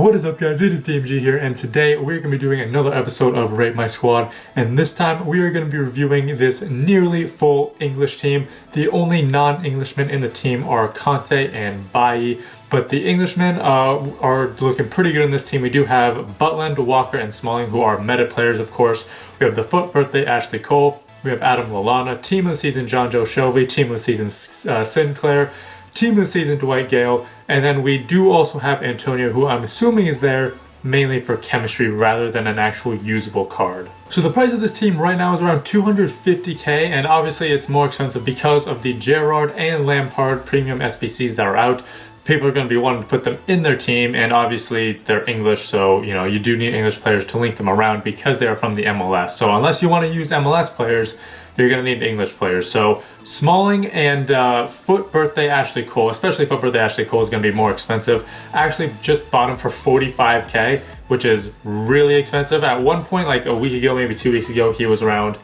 What is up, guys? It is DMG here, and today we're going to be doing another episode of Rate My Squad, and this time we are going to be reviewing this nearly full English team. The only non-Englishmen in the team are Conte and Bailly, but the Englishmen are looking pretty good in this team. We do have Butland, Walker, and Smalling, who are meta players, of course. We have the Foot Birthday, Ashley Cole. We have Adam Lallana. Team of the season, John Joe Shelby. Team of the season, Sinclair. Team of the season, Dwight Gale. And then we do also have Antonio, who I'm assuming is there mainly for chemistry rather than an actual usable card. So the price of this team right now is around 250k, and obviously it's more expensive because of the Gerrard and Lampard premium SBCs that are out. People are going to be wanting to put them in their team, and obviously they're English, so you do need English players to link them around because they are from the MLS. So unless you want to use MLS players, you're going to need English players. So Smalling and Foot Birthday Ashley Cole, especially Foot Birthday Ashley Cole, is going to be more expensive. I actually just bought him for 45k, which is really expensive. At one point, like a week ago, maybe 2 weeks ago, he was around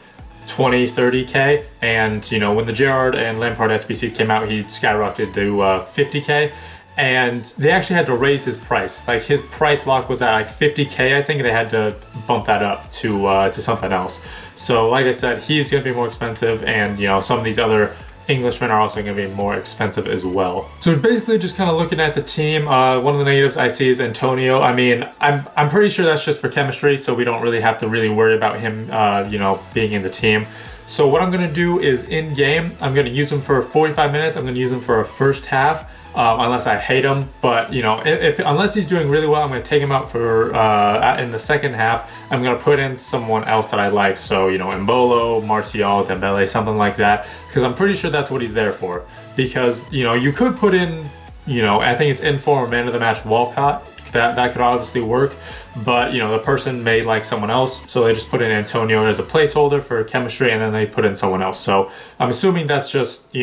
20, 30k. And, when the Gerrard and Lampard SBCs came out, he skyrocketed to 50k. And they actually had to raise his price. Like, his price lock was at like 50k, I think. They had to bump that up to something else. So, like I said, he's going to be more expensive, and some of these other Englishmen are also going to be more expensive as well. So it's basically just kind of looking at the team. One of the negatives I see is Antonio. I mean, I'm pretty sure that's just for chemistry, so we don't really have to really worry about him, being in the team. So what I'm going to do is in game, I'm going to use him for 45 minutes. I'm going to use him for a first half. Unless I hate him, but unless he's doing really well, I'm going to take him out for in the second half. I'm going to put in someone else that I like, so Embolo, Martial, Dembele, something like that, because I'm pretty sure that's what he's there for. Because you could put in I think it's inform or man of the match Walcott. That could obviously work, but the person may like someone else, so they just put in Antonio as a placeholder for chemistry, and then they put in someone else. So I'm assuming that's just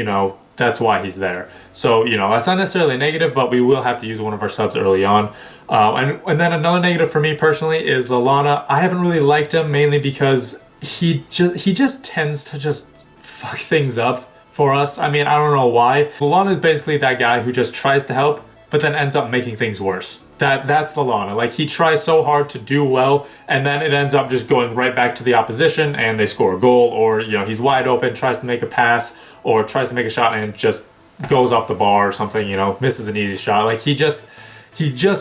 that's why he's there. So that's not necessarily negative, but we will have to use one of our subs early on. And then another negative for me personally is Lallana. I haven't really liked him, mainly because he just tends to just fuck things up for us. I mean, I don't know why. Lallana is basically that guy who just tries to help, but then ends up making things worse. That's Lallana. Like, he tries so hard to do well, and then it ends up just going right back to the opposition, and they score a goal, or he's wide open, tries to make a pass, or tries to make a shot, and it just goes off the bar or something. Misses an easy shot. Like, he just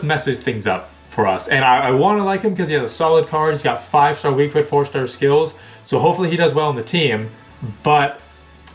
messes things up for us, and I want to like him because he has a solid card. He's got 5-star weak foot, 4-star skills, so hopefully he does well in the team. But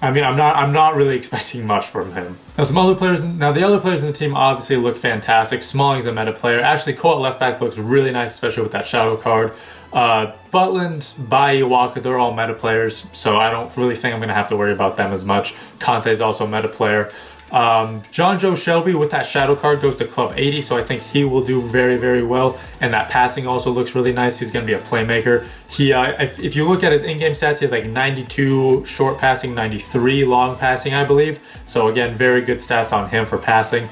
I mean, I'm not really expecting much from him. Now, the other players in the team obviously look fantastic. Smalling's a meta player. Ashley Cole at left back looks really nice, especially with that shadow card. Butland, Bailly, Walker, they're all meta players, so I don't really think I'm going to have to worry about them as much. Conte's also a meta player. John Joe Shelby with that shadow card goes to club 80, so I think he will do very, very well. And that passing also looks really nice. He's going to be a playmaker. If you look at his in-game stats, he has like 92 short passing, 93 long passing, I believe. So again, very good stats on him for passing.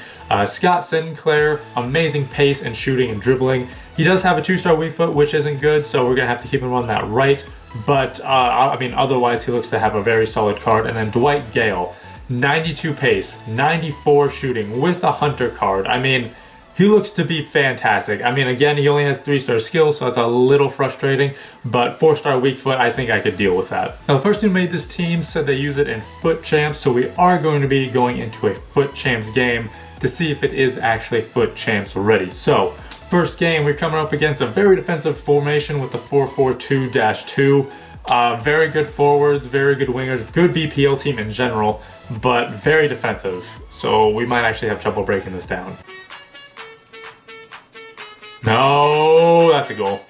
Scott Sinclair, amazing pace and shooting and dribbling. He does have a 2-star weak foot, which isn't good, so we're going to have to keep him on that right. But, otherwise he looks to have a very solid card. And then Dwight Gale, 92 pace, 94 shooting with a hunter card. I mean, he looks to be fantastic. I mean, again, he only has 3-star skills, so that's a little frustrating, but 4-star weak foot, I think I could deal with that. Now, the person who made this team said they use it in Foot Champs, so we are going to be going into a Foot Champs game to see if it is actually Foot Champs ready. So, first game, we're coming up against a very defensive formation with the 4-4-2-2. Very good forwards, very good wingers, good BPL team in general, but very defensive. So we might actually have trouble breaking this down. No, that's a goal.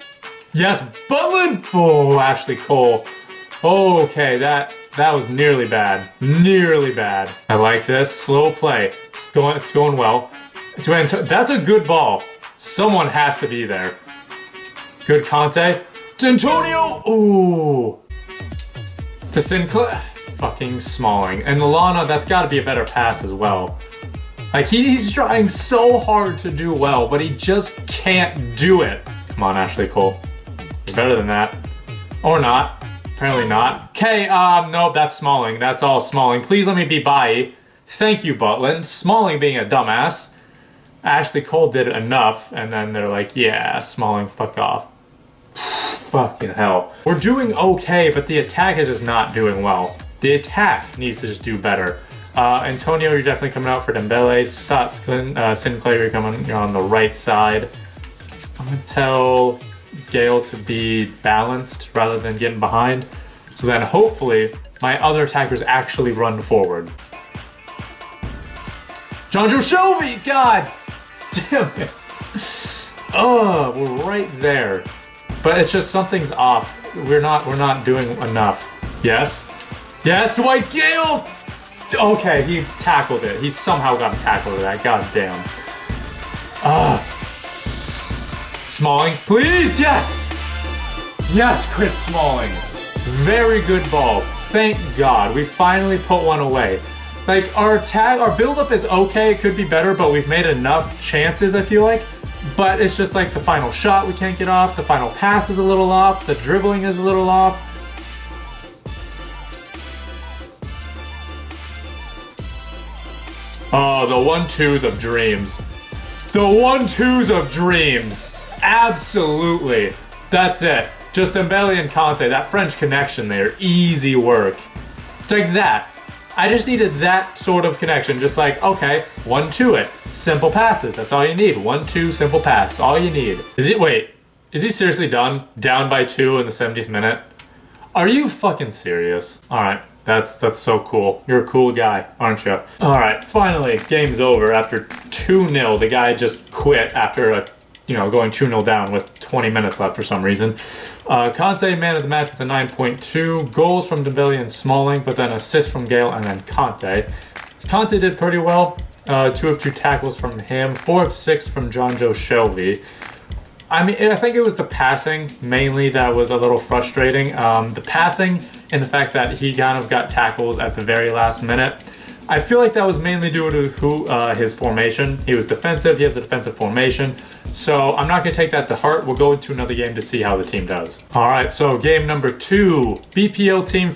Yes, Butland! Oh, Ashley Cole. Okay, that was nearly bad. Nearly bad. I like this. Slow play. It's going well. That's a good ball. Someone has to be there. Good Conte. Antonio! Ooh! To Sinclair. Fucking Smalling. And Lallana, that's got to be a better pass as well. Like, he's trying so hard to do well, but he just can't do it. Come on, Ashley Cole. You're better than that. Or not. Apparently not. Okay, nope, that's Smalling. That's all Smalling. Please let me be Bailly. Thank you, Butland. Smalling being a dumbass. Ashley Cole did enough, and then they're like, yeah, Smalling, fuck off. Fucking hell. We're doing okay, but the attack is just not doing well. The attack needs to just do better. Antonio, you're definitely coming out for Dembele. Sinclair, you're on the right side. I'm gonna tell Gale to be balanced rather than getting behind. So then hopefully my other attackers actually run forward. Jonjo Shelvey! God damn it. Oh, we're right there. But it's just something's off. We're not doing enough. Yes? Yes, Dwight Gale! Okay, he tackled it. He somehow got a tackle to that. God damn. Smalling, please, yes! Yes, Chris Smalling. Very good ball. Thank God. We finally put one away. Like, our build-up is okay. It could be better, but we've made enough chances, I feel like. But it's just like the final shot we can't get off. The final pass is a little off. The dribbling is a little off. Oh, the 1-2s of dreams. The 1-2s of dreams. Absolutely. That's it. Just Dembele and Conte, that French connection there. Easy work. It's like that. I just needed that sort of connection. Just like, okay, 1-2 it. Simple passes. That's all you need. 1-2 simple pass. All you need. Wait, is he seriously done? Down by 2 in the 70th minute? Are you fucking serious? Alright. That's so cool. You're a cool guy, aren't you? Alright, finally, game's over. After 2-0, the guy just quit after going 2-0 down with 20 minutes left for some reason. Conte, man of the match with a 9.2. Goals from Dembele and Smalling, but then assists from Gale and then Conte. Conte did pretty well. 2 of 2 tackles from him. 4 of 6 from Jonjo Shelvey. I mean, I think it was the passing mainly that was a little frustrating. The passing and the fact that he kind of got tackles at the very last minute. I feel like that was mainly due to his formation. He was defensive. He has a defensive formation. So I'm not going to take that to heart. We'll go into another game to see how the team does. All right, so game number 2. BPL team,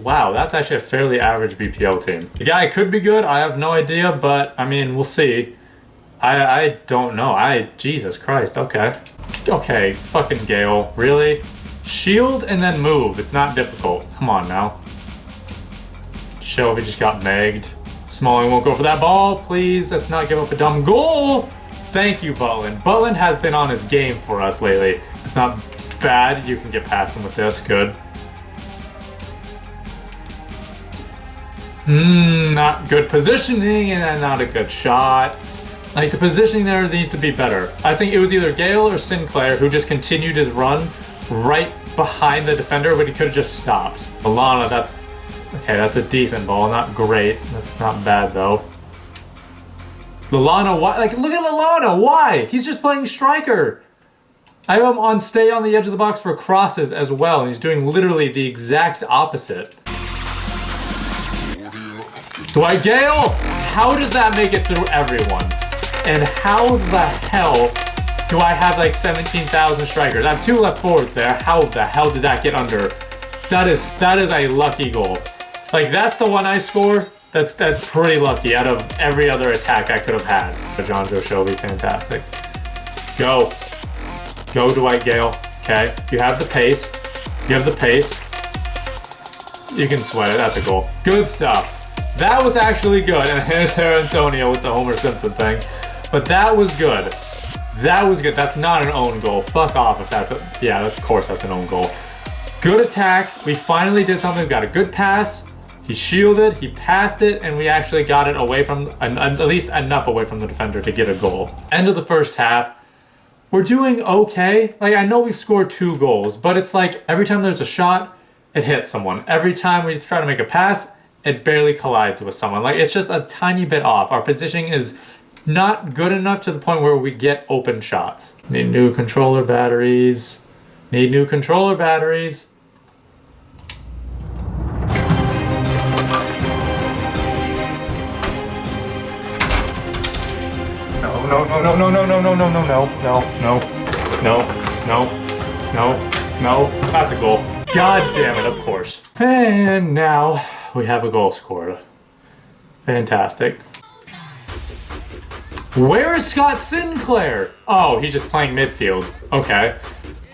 wow, that's actually a fairly average BPL team. The guy could be good. I have no idea, but I mean, we'll see. I don't know. Jesus Christ, okay. Okay, fucking Gale, really? Shield and then move. It's not difficult. Come on now. Shelvey just got megged. Smalling won't go for that ball, please. Let's not give up a dumb goal. Thank you, Butland. Butland has been on his game for us lately. It's not bad. You can get past him with this. Good. Not good positioning and not a good shot. Like, the positioning there needs to be better. I think it was either Gale or Sinclair who just continued his run right behind the defender, but he could have just stopped. Lallana, that's a decent ball. Not great. That's not bad, though. Lallana, why? Like, look at Lallana. Why? He's just playing striker. I have him on stay on the edge of the box for crosses as well, and he's doing literally the exact opposite. Dwight Gale? How does that make it through everyone? And how the hell do I have like 17,000 strikers? I have 2 left forwards there. How the hell did that get under? That is a lucky goal. Like, that's the one I score. That's pretty lucky out of every other attack I could have had. Jonjo Shelvey, fantastic. Go. Go, Dwight Gale. Okay. You have the pace. You have the pace. You can sweat it. That's a goal. Good stuff. That was actually good. And here's Antonio with the Homer Simpson thing. But that was good. That was good. That's not an own goal. Fuck off if that's a... Yeah, of course that's an own goal. Good attack. We finally did something. We got a good pass. He shielded, he passed it, and we actually got it away from, at least enough away from the defender to get a goal. End of the first half. We're doing okay. Like, I know we've scored 2 goals, but it's like every time there's a shot, it hits someone. Every time we try to make a pass, it barely collides with someone. Like, it's just a tiny bit off. Our positioning is not good enough to the point where we get open shots. Need new controller batteries. Need new controller batteries. No. That's a goal. God damn it, of course. And now we have a goal scored. Fantastic. Where is Scott Sinclair? Oh, he's just playing midfield. Okay.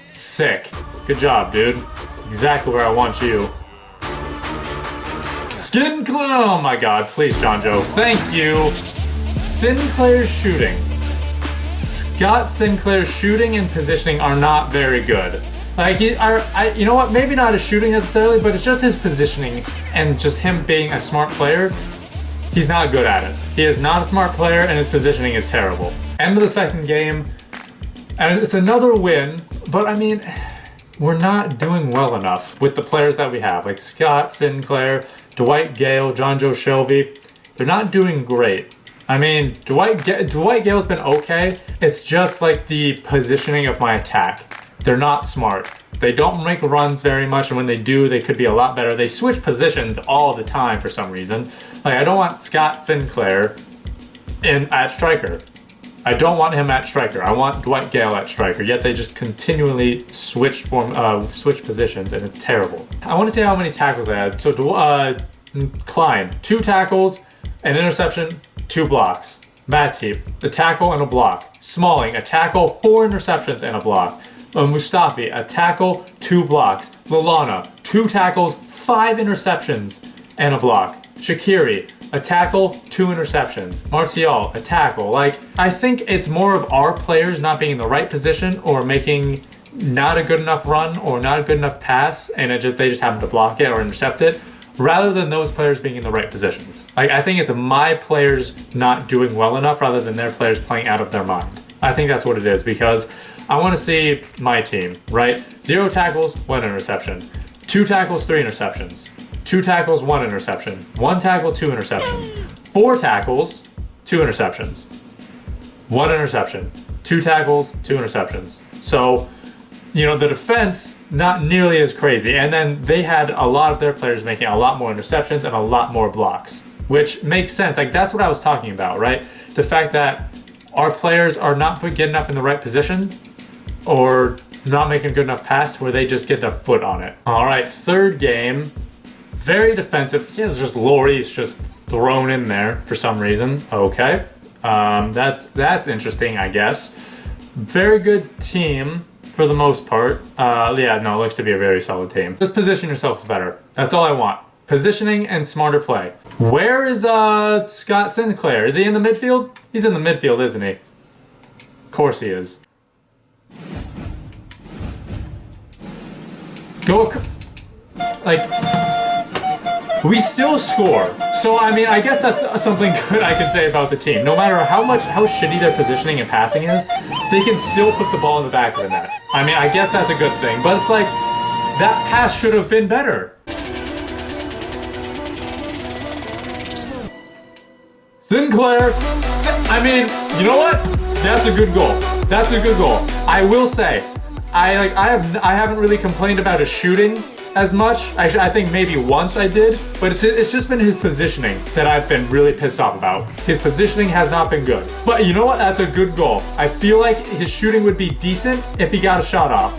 Sick. Good job, dude. That's exactly where I want you. Sinclair! Oh my god, please, John Joe. Thank you. Sinclair's shooting. Scott Sinclair's shooting and positioning are not very good. Like, you know what? Maybe not his shooting necessarily, but it's just his positioning and just him being a smart player. He's not good at it. He is not a smart player, and his positioning is terrible. End of the second game, and it's another win, but I mean, we're not doing well enough with the players that we have. Like Scott Sinclair, Dwight Gale, John Joe Shelby. They're not doing great. I mean, Dwight Gale's been okay. It's just like the positioning of my attack. They're not smart. They don't make runs very much, and when they do, they could be a lot better. They switch positions all the time for some reason. Like, I don't want Scott Sinclair at striker. I don't want him at striker. I want Dwight Gale at striker. Yet they just continually switch positions, and it's terrible. I want to see how many tackles I had. So Klein, 2 tackles, an interception, 2 blocks. Matip, a tackle and a block. Smalling, a tackle, 4 interceptions and a block. Mustafi, a tackle, 2 blocks. Lallana, 2 tackles, 5 interceptions and a block. Shaqiri, a tackle, 2 interceptions. Martial, a tackle. Like, I think it's more of our players not being in the right position or making not a good enough run or not a good enough pass, and they just happen to block it or intercept it, rather than those players being in the right positions. Like, I think it's my players not doing well enough rather than their players playing out of their mind. I think that's what it is, because I want to see my team, right? 0 tackles, 1 interception. 2 tackles, 3 interceptions. 2 tackles, 1 interception. 1 tackle, 2 interceptions. 4 tackles, 2 interceptions. 1 interception. 2 tackles, 2 interceptions. So, you know, the defense, not nearly as crazy. And then they had a lot of their players making a lot more interceptions and a lot more blocks, which makes sense. Like, that's what I was talking about, right? The fact that our players are not getting enough in the right position or not making a good enough pass where they just get their foot on it. All right, third game. Very defensive. Yes, just Laurie's just thrown in there for some reason. Okay. That's interesting, I guess. Very good team for the most part. Yeah, no, it looks to be a very solid team. Just position yourself better. That's all I want. Positioning and smarter play. Where is Scott Sinclair? Is he in the midfield? He's in the midfield, isn't he? Of course he is. Go, like, we still score. So, I mean, I guess that's something good I can say about the team. No matter how shitty their positioning and passing is, they can still put the ball in the back of the net. I mean, I guess that's a good thing, but it's like, that pass should have been better. Sinclair, I mean, you know what? That's a good goal. That's a good goal. I will say, I haven't really complained about his shooting as much. I think maybe once I did, but it's just been his positioning that I've been really pissed off about. His positioning has not been good. But you know what? That's a good goal. I feel like his shooting would be decent if he got a shot off.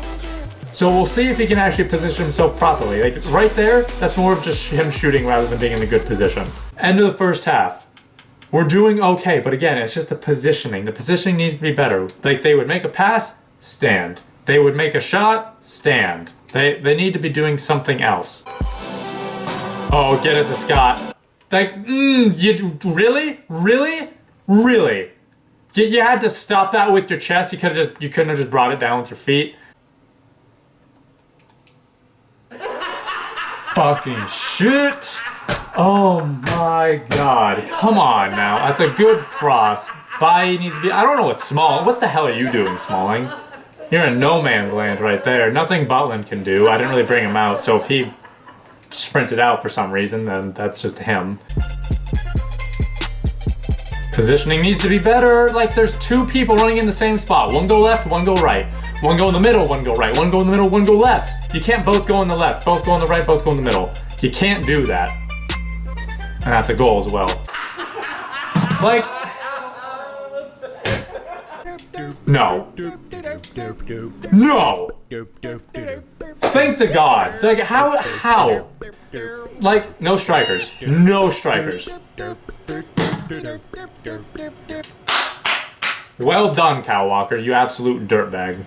So we'll see if he can actually position himself properly. Like, right there, that's more of just him shooting rather than being in a good position. End of the first half. We're doing okay, but again, it's just the positioning. The positioning needs to be better. Like, they would make a pass, stand. They would make a shot, stand. They need to be doing something else. Oh, get it to Scott. Like, you really? Really? Really? You had to stop that with your chest? You couldn't have just brought it down with your feet? Fucking shit. Oh my god. Come on now. That's a good cross. Bye needs to be... I don't know what Smalling... What the hell are you doing, Smalling? You're in no man's land right there. Nothing Butland can do. I didn't really bring him out, so if he sprinted out for some reason, then that's just him. Positioning needs to be better. Like, there's 2 people running in the same spot. One go left, one go right. One go in the middle, one go right. One go in the middle, one go left. You can't both go in the left, both go in the right, both go in the middle. You can't do that. And that's a goal as well. Like... No. No! Thank the gods. Like, how? Like, no strikers. No strikers. Well done, Kyle Walker, you absolute dirtbag.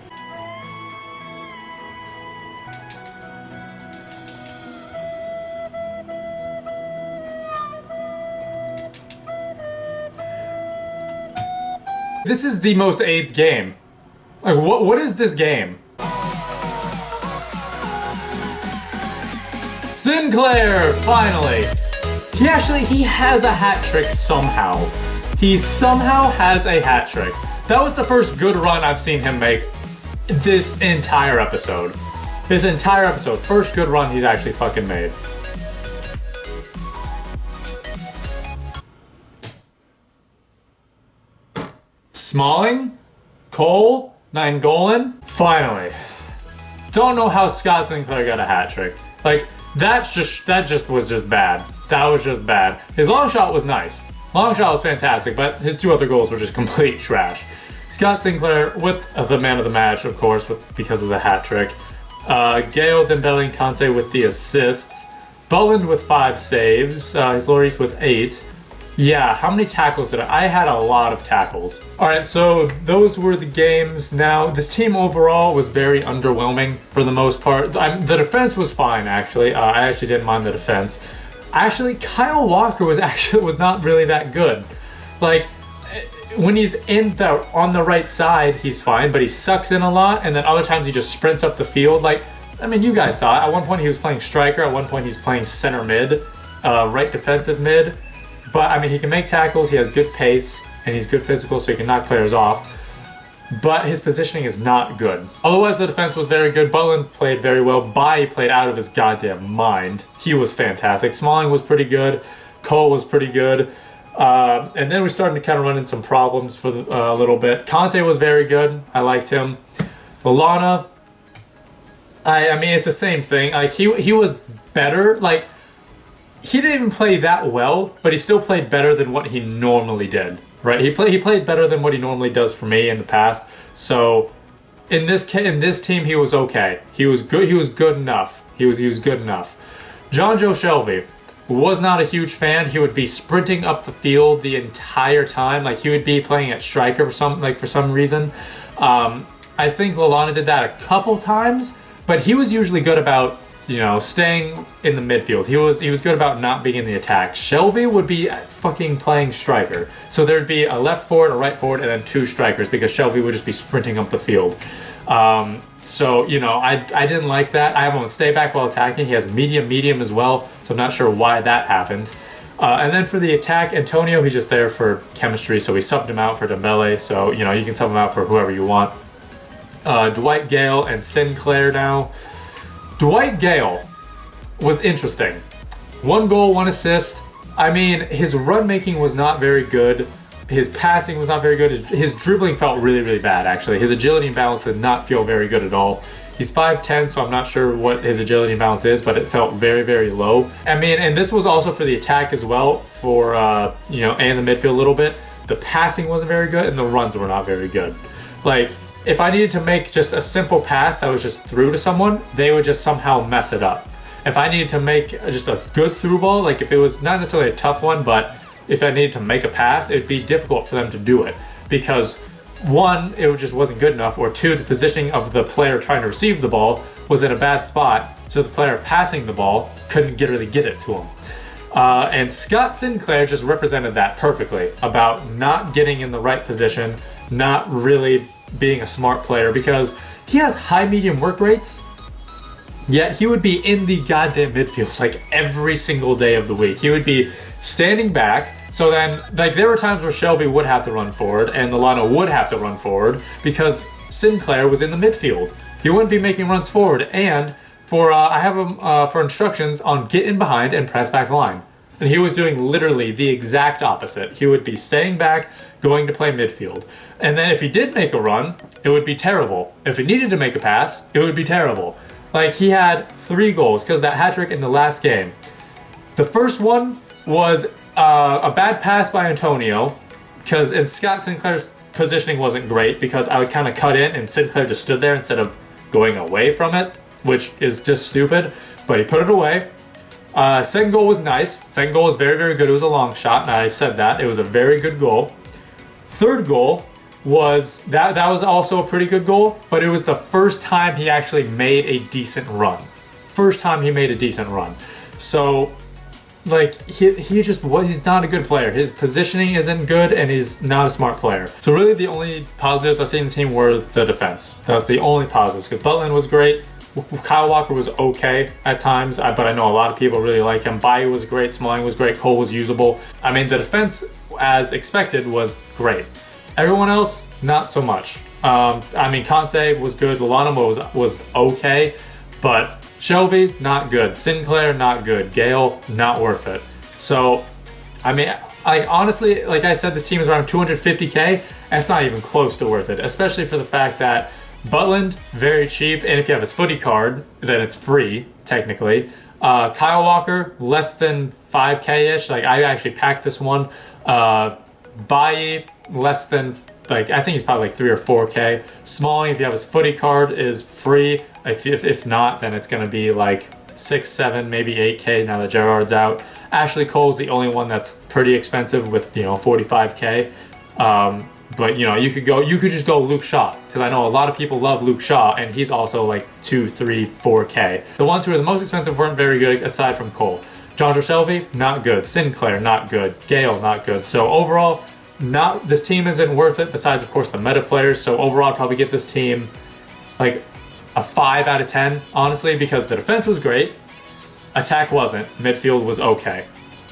This is the most AIDS game. Like, what is this game? Sinclair, finally! He has a hat trick somehow. He somehow has a hat trick. That was the first good run I've seen him make this entire episode. This entire episode, first good run he's actually fucking made. Smalling, Cole, Nainggolan, finally. Don't know how Scott Sinclair got a hat trick. Like, that just was bad. That was just bad. His long shot was nice. Long shot was fantastic, but his 2 other goals were just complete trash. Scott Sinclair with the man of the match, of course, because of the hat trick. Gale, Dembele, and Conte with the assists. Bullen with 5 saves. His Lloris with 8. Yeah, how many tackles did I had a lot of tackles. Alright, so those were the games. Now, this team overall was very underwhelming for the most part. The defense was fine, actually. I actually didn't mind the defense. Actually, Kyle Walker was not really that good. Like, when he's on the right side, he's fine, but he sucks in a lot, and then other times he just sprints up the field. Like, I mean, you guys saw it. At one point he was playing striker, at one point he's playing center mid, right defensive mid. But, I mean, he can make tackles, he has good pace, and he's good physical, so he can knock players off. But his positioning is not good. Otherwise, the defense was very good. Bullen played very well. Bai played out of his goddamn mind. He was fantastic. Smalling was pretty good. Cole was pretty good. And then we started to kind of run into some problems for a little bit. Conte was very good. I liked him. Lallana, I mean, it's the same thing. Like, he was better. Like, he didn't even play that well, but he still played better than what he normally did, right? He played better than what he normally does for me in the past. So in this team, he was okay. He was good. He was good enough. He was good enough. John Joe Shelby was not a huge fan. He would be sprinting up the field the entire time. Like, he would be playing at striker for some reason. I think Lallana did that a couple times, but he was usually good about, you know, staying in the midfield. He was good about not being in the attack. Shelby would be fucking playing striker. So there'd be a left forward, a right forward, and then 2 strikers because Shelby would just be sprinting up the field. So, you know, I didn't like that. I have him stay back while attacking. He has medium as well, so I'm not sure why that happened. And then for the attack, Antonio, he's just there for chemistry, so we subbed him out for Dembele. So, you know, you can sub him out for whoever you want. Dwight Gale and Sinclair now. Dwight Gale was interesting. 1 goal, 1 assist. I mean, his run making was not very good. His passing was not very good. His dribbling felt really bad, actually. His agility and balance did not feel very good at all. He's 5'10", so I'm not sure what his agility and balance is, but it felt very low. I mean, and this was also for the attack as well, for, you know, and the midfield a little bit. The passing wasn't very good, and the runs were not very good. Like, if I needed to make just a simple pass that was just through to someone, they would just somehow mess it up. If I needed to make just a good through ball, like if it was not necessarily a tough one, but if I needed to make a pass, it'd be difficult for them to do it. Because 1, it just wasn't good enough, or 2, the positioning of the player trying to receive the ball was in a bad spot, so the player passing the ball couldn't really get it to him. And Scott Sinclair just represented that perfectly, about not getting in the right position, not really being a smart player, because he has high medium work rates, yet he would be in the goddamn midfield like every single day of the week. He would be standing back, so then like there were times where Shelby would have to run forward and Lallana would have to run forward because Sinclair was in the midfield. He wouldn't be making runs forward, and for I have him for instructions on get in behind and press back line. And he was doing literally the exact opposite. He would be staying back, going to play midfield. And then if he did make a run, it would be terrible. If he needed to make a pass, it would be terrible. Like, he had 3 goals because that hat trick in the last game. The first one was a bad pass by Antonio, because Scott Sinclair's positioning wasn't great because I would kind of cut in and Sinclair just stood there instead of going away from it, which is just stupid, but he put it away. Second goal was nice. Second goal was very good. It was a long shot, and I said that. It was a very good goal. Third goal that was also a pretty good goal, but it was the first time he actually made a decent run. First time he made a decent run. So like he's not a good player. His positioning isn't good and he's not a smart player. So really the only positives I see in the team were the defense. That's the only positives, because Butland was great. Kyle Walker was okay at times, but I know a lot of people really like him. Bailly was great, Smalling was great, Cole was usable. I mean, the defense, as expected, was great. Everyone else, not so much. I mean, Conte was good, Lalana was okay, but Shelby, not good. Sinclair, not good. Gale, not worth it. So, I mean, honestly, like I said, this team is around 250K, and it's not even close to worth it, especially for the fact that Butland, very cheap, and if you have his footy card, then it's free, technically. Kyle Walker, less than 5K-ish. Like, I actually packed this one. Bailly, less than, like, I think he's probably like 3 or 4K. Smalling, if you have his footy card, is free. If not, then it's going to be like 6, 7, maybe 8K now that Gerard's out. Ashley Cole's the only one that's pretty expensive with, 45K. But you could just go Luke Shaw, because I know a lot of people love Luke Shaw, and he's also like 2, 3, 4K. The ones who are the most expensive weren't very good aside from Cole. John Shelby, not good. Sinclair, not good. Gale, not good. So overall, this team isn't worth it, besides of course the meta players. So overall I'd probably give this team like a 5 out of 10, honestly, because the defense was great, attack wasn't, midfield was okay.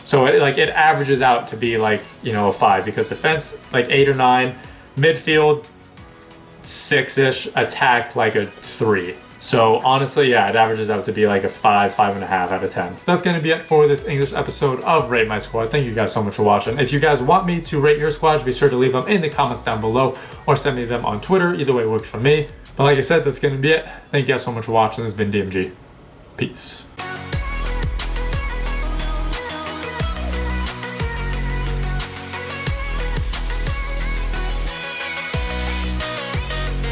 So it averages out to be like, a 5, because defense like 8 or 9, midfield 6-ish, attack like a 3. So honestly, yeah, it averages out to be like a 5, 5.5 out of 10. That's going to be it for this English episode of Rate My Squad. Thank you guys so much for watching. If you guys want me to rate your squads, be sure to leave them in the comments down below or send me them on Twitter. Either way works for me. But like I said, that's going to be it. Thank you guys so much for watching. This has been DMG. Peace.